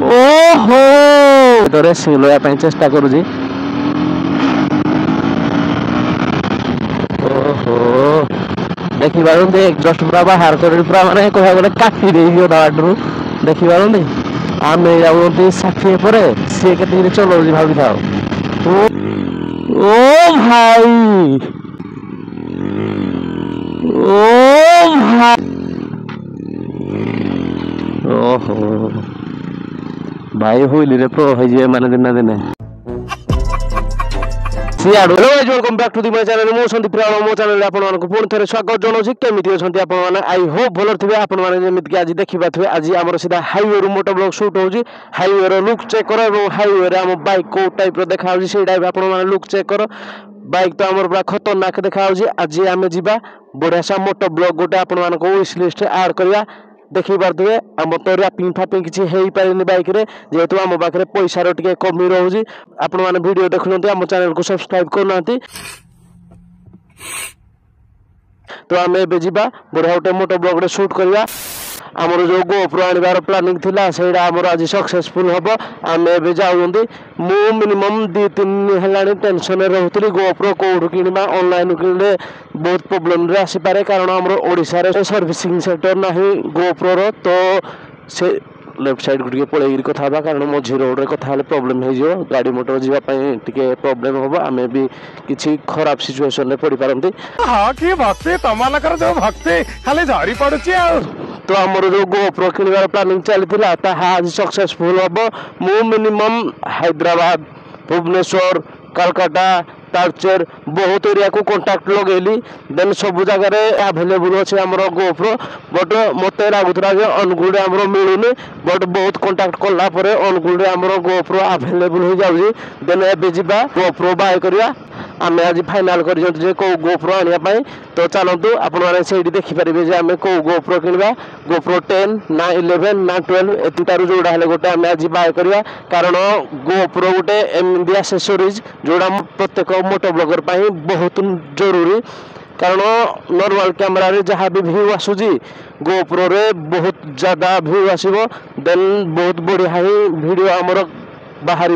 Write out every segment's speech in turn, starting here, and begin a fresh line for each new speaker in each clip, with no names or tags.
ओहो तो रेसिंग लया ପାଇଁ ଚେଷ୍ଟା କରୁଛି। ओहो ଦେଖିପାରନ୍ତି ଏକ୍ସଜଷ୍ଟ ପୁରା ବାହାର କରି ପୁରା ମାନେ କହିବାକୁ ଗଲେ କାଟି ଦେଇଛି ଅଧା ବାଟରୁ ଦେଖିପାରନ୍ତି। ଆମେ ଯାଉଛନ୍ତି 60 ପରେ ସିଏ କେତିକିରେ ଚଲଉଛି ଭାବିଥାଉ। ओ भाई ओ भाई ओहो भाई हुईली रे प्रो है जे माने दिन दिन सियाडो hello guys welcome back to the my channel मो संदीप प्रियाण मो चैनल आपन मानक पुणी थरे स्वागत जनाउछि। केमिति अछंती आपन माने आई होप भलर थिबे। आपन माने जेमिति कि आज देखिबा थिबे आज हमर सीधा हाईवे रो मोटो ब्लॉग शूट होउछि। हाईवे रो लुक चेक करो एवं हाईवे रे हम बाइक को टाइप रो देखा होउछि सेटा आपन माने लुक चेक करो। बाइक तो हमर बड़ा खतरनाक देखा होउछि। आज आमे जिबा बढ़िया सा मोटो ब्लॉग गोटे आपन मानक विश लिस्ट ऐड करिया देखी पारे आम तो रैपिंग फापिंग किसी हो पारे बाइक रे जेहेतु आम पाखे पैसा टे कमी रोचे। आपण मैंने वीडियो देखुं आम चैनल को सब्सक्राइब करना तो आम ए जा बढ़िया गोटे मोटो ब्लॉग रे शूट करवा। आमर जो गोप्रो आनिबार प्लानिंग थिला सेटा आमर आज सक्सेसफुल हम। आम ए जाऊँगी मु मिनिमम 2-3 दिन है टेंशन रोली गोप्रो कौटू किणवा ऑनलाइन किणले बहुत प्रोब्लेम आसीपे कारण आम ओडिशा रे सर्विसिंग सेंटर ना गोप्रो रो तो से लेफ्ट साइड को टे पलैर कथा कारण मझी रोड रे कथा प्रोब्लेम हो गाड़ी मोटर जावाई टे प्रोब्लेम हम आम भी किसी खराब सिचुएशन रे पड़ी पारती।
हाँ कि भक्ति तमानकर जो भक्ति खाली झरी पड़ुची
तो आमर जो गोप्रो किणवार प्लानिंग चली आज सक्सेसफुल हम। मु मिनिमम हैदराबाद भुवनेश्वर कलकाता तालचेर बहुत एरिया को कांटेक्ट लगेली देन सब जगह अवेलेबल अच्छे आमर गोप्रो बट मत लगुला अनुगुल आमर मिलूनी बट बहुत कांटेक्ट कला अनुगुल आमर गोप्रो अवेलेबल हो जाऊँगी। देन ए जा गोप्रो बाय करवा आम आज फाइनाल कर कौ गोप्रो आने तो चलतु आपण मैंने देखिपारे आम कौ गोप्रो किणवा गोप्रो 10 ना 11 ना 12 एतिटारू जोड़ा हेल्ले गोटे आम आज बाय करवा कारण गोप्रो गोटे एमती एक्सेसरीज जोड़ा प्रत्येक मोटो ब्लॉगर बहुत जरूरी कारण नॉर्मल कैमरा रे जहाँ भी व्यू आसूजी गोप्रो रे बहुत ज़्यादा व्यू आसो देन बहुत बढ़िया ही वीडियो आमर बाहर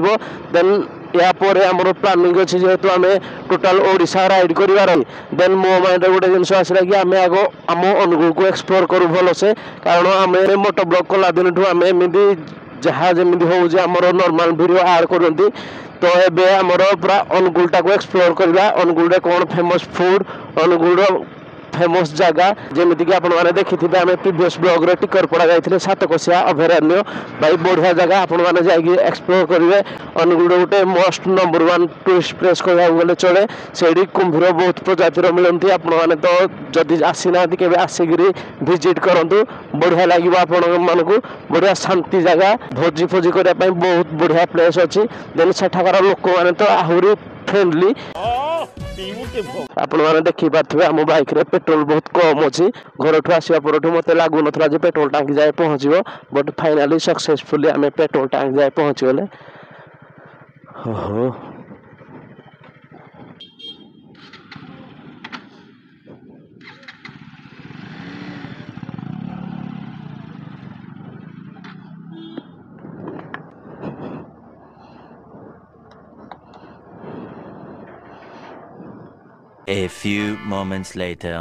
देन या आमर प्लानिंग अच्छे जेहेतु आम टोटाल ओडिशा राइड कर देन मो माइंड गोटे जिन आसला कि आम आग आम अनुगुल को एक्सप्लोर करूँ भलसे कारण आम मोटो ब्लॉग कला दिन आम एमती जहाँ जमी होमर नॉर्मल वीडियो ऐड करती तो ये आमर पूरा अनुगुलटा को एक्सप्लोर करवा अनुगुल कौन फेमस फूड अनुगुल फेमस जगह जमीक आपने देखी थे आम प्रीवियस ब्लॉग रे टिकरपड़ा जाते सातकोशिया अभयारण्य भाई बढ़िया जगह आपण मैंने जाकि एक्सप्लोर करेंगे। अनुगुल गोटे मोस्ट नंबर 1 टूरिस्ट प्लेस कहले चले से कुंभीर बहुत प्रजातिर मिलती आपण मैंने तो जदि आसीना के आसिक विजिट करूँ बढ़िया लगे आपण मानक बढ़िया शांति जगह भोजी फोजी करने बहुत बढ़िया प्लेस अच्छी देन सेठाकार लोक मैंने तो आहरी फ्रेंडली आपण मैंने देखी पारे आम बाइक रे पेट्रोल बहुत कम अच्छी घर ठू आसवा पर मत लगुन पेट्रोल टांकी जाए पहुँचो बट फाइनाली सक्सेसफुली आम पेट्रोल टांकी जाए पहुँची गले। हो
A few moments later.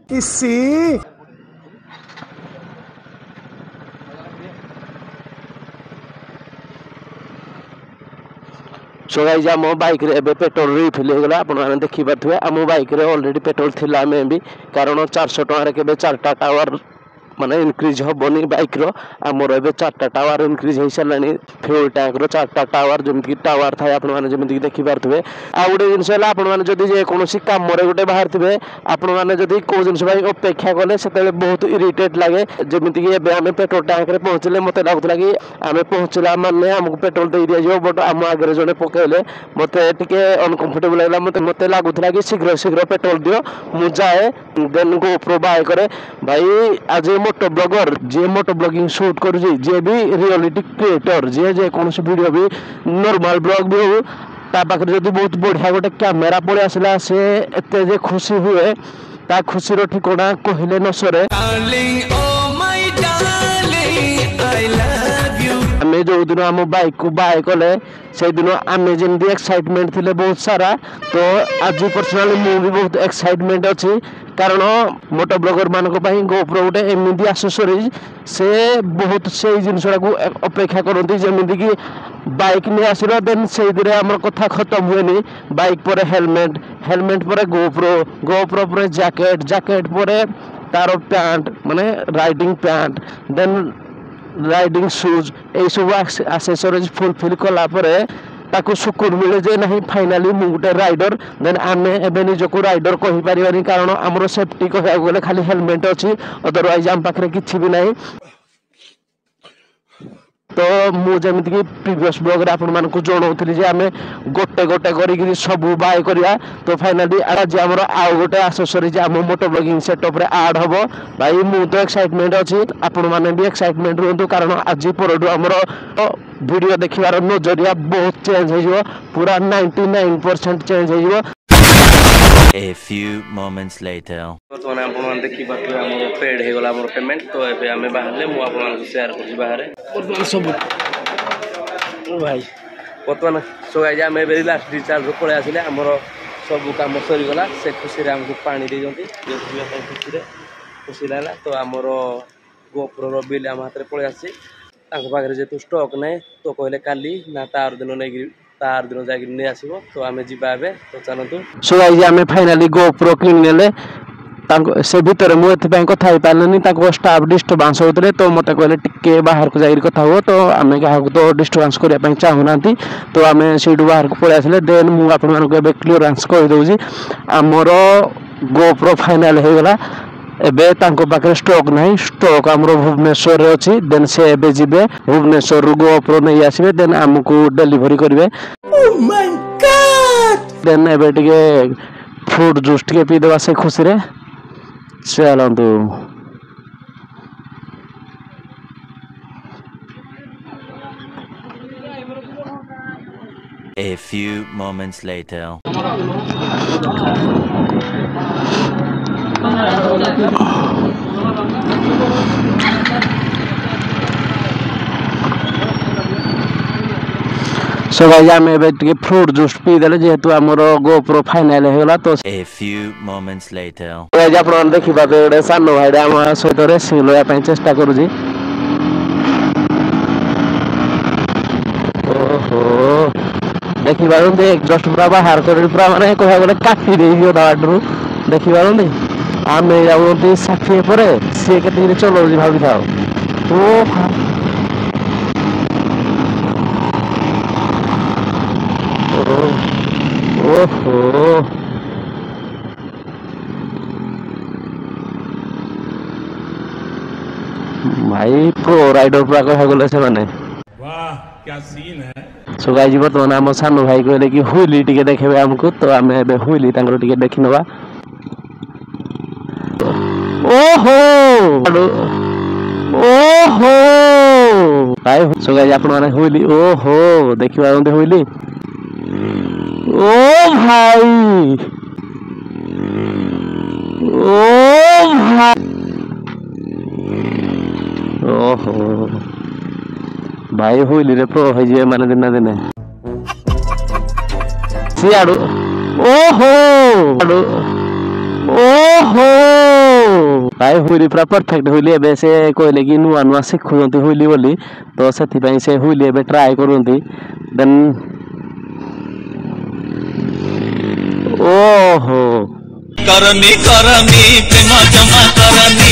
किसी
सो गाइस आम बाइक रे एबे पेट्रोल रिफिल हो गला आपण माने देखि पाथुए आम बाइक रे ऑलरेडी पेट्रोल थिला में भी कारण 400 टका रे केबे 4टा टावर माने इनक्रीज हेनी बाइक आमर ए 4टा टावर इनक्रीज हो सारे फ्यूल टैंक रो 4टा टावर जमीक टावर थाए आपमि देखिपे आ गोटे जिन आपने जदि जेकोसी कम गोटे बाहर थे आपने जदि कौ जिन अपेक्षा कले से बहुत इरिटेट लगे जमीक आम पेट्रोल टैंक रे पहुँचले मत लगुला कि आम पहुँचला माने आमको पेट्रोल दे दिया बट आम आगे जड़े पकड़े मत अनकंफर्टेबल लगे मत लगुला कि शीघ्र शीघ्र पेट्रोल दियो मुझे देन गोप्रो बाय करे भाई आज मोटो ब्लॉगर जे मोटो ब्लॉगिंग शूट करुँचे जे भी रियलिटी क्रिएटर जे कौन वीडियो भी नॉर्मल ब्लॉग भी हो ता पाखरे जदि बहुत बढ़िया गोटे कैमेरा पड़े आसला से एते जे खुशी हुए ता खुशी ठिकाना कहले न सरे। आमे जो दिन आम बाइक को बाय कले से दिन आमे जमी एक्साइटमेंट थिले बहुत सारा, तो आज पर्सनाली मु भी बहुत एक्साइटमेंट अच्छी कारण मोटो ब्लॉगर मानक गोप्रो गोटे एमती एक्सेसरीज से बहुत से जिनसा अपेक्षा करती जमीन कि बाइक नहीं आसला देन से आम कथा खत्म हुए। बाइक पर हेलमेट, हेलमेट पर गोप्रो, गोप्रो पर जैकेट, जैकेट पर तार पैंट माने riding pant, then riding shoes, यही सब एक्सेसरीज फुलफिल कला ताकू सुकून मिले जे नहीं फाइनाली मु गोटे राइडर। देन आमे एबे निजको राइडर कहि परिबानी कारण हमरो सेफ्टी कहया गले खाली हेलमेट अछि, अदरवाइज आम पाखरे किछि भी नहीं। तो मु जमिति कि प्रीवियस ब्लॉग रे आपन मानकु जणौथली जे आमे गोटे गोटे करी सब बाय करिया, तो फाइनाली आज हमर आउ गोटे एक्सेसरीज आम मोटो ब्लॉगिंग सेटअप रे ऐड हबो। भाई मु तो एक्साइटमेंट अछि, आपन माने भी एक्साइटमेंट रहंतु कारण आज परडु हमर वीडियो देखिबार नजरिया बहुत चेंज हो, पूरा 99% चेंज हो।
A few moments later.
बर्तमान आपण देखि पाथले हमर पेड हे गला हमर पेमेंट, तो एबे हमें बाहरले मु आपण को शेयर करछि बाहर बर्तमान सब ओ भाई बर्तमान सो गाइज हमें एबे लास्ट रिचार्ज रो पळे आसिले हमर सब काम सरी गला। से खुशी रे हमको पानी दे जंती जे पिया ପାଇଁ खुशी लागला। तो हमर गोप्रो रो बिल हम हाथ रे पळे आसी तांको पाखरे जे तो स्टॉक नै, तो कहले काली ना तार दिन नै तार दिन जाके नहीं आसीबो, तो आमे जिबा बे। तो चलंतु
सो गाइज आमे फाइनाली गोप्रो किन नेले तांको से भीतर मु एथि पय कथा पालनी, तांको स्टाफ डिस्टर्बेंस होतले, तो मते कहले टिके बाहर को जाई कथा हो। तो आमे का तो डिस्टर्बेंस करिया पय चाहू नांती, तो आमे सेडु बाहर को पळे आसले। देन मु आपन मानको बे क्लियरेंस कहि दउजी हमरो गोप्रो फाइनल हे गला। एबे तांको पाखरे स्टॉक नहीं, स्टॉक हमरो भुवनेश्वर रे अछि। देन से एबे जिबे भुवनेश्वर रु गोप्रो नै आसीबे, देन हमकु डिलीवरी करिवे। Oh my God. देन एबे टिके फ्रूट जूस टिके पी देबा से खुशी रे चलंतु।
A few moments later.
So guys आमे एबे टिके फ्रूट जूस पी देले जेहेतु हमर गोप्रो फाइनल हे गला। तो
A few moments later.
Guys आपण देखि पाबे ओडे सानो भाई हम सहित रेसिंग लया पय चेष्टा करू जी। ओहो देखि बारन दे जस्ट पूरा बाहर कर पूरा माने कहया गले काटी देई गयो दाडरू। देखि बारन दे आमे जाउती 60 परे से केते रे चलो जी भाबी थाओ। ओहो भाई प्रो राइडर पूरा कह गले से माने
वाह क्या सीन है।
सो गाइस बर्तमान हम सानो भाई कहले कि हुइली टिके देखेबे हमको, तो आमे एबे हुइली तांगर टिके देखि नबा। ओहो ओहो भाई सो गाइस आपण माने हुइली ओहो देखिबा ओंदे हुइली। ओ भाई ओ भाई ओहो भाई हुइली रे प्रो हो जे माने दिन दिन सियाडू। ओहो ओहो भाई हुइली पूरा परफेक्ट हुइली। एबे से कहले कि नुआ नुआ सिखुंती हुइली बोली, तो सेथि पय से हुइली एबे ट्राई करंती। देन ओहो करनी करनी प्रेम जमा करनी।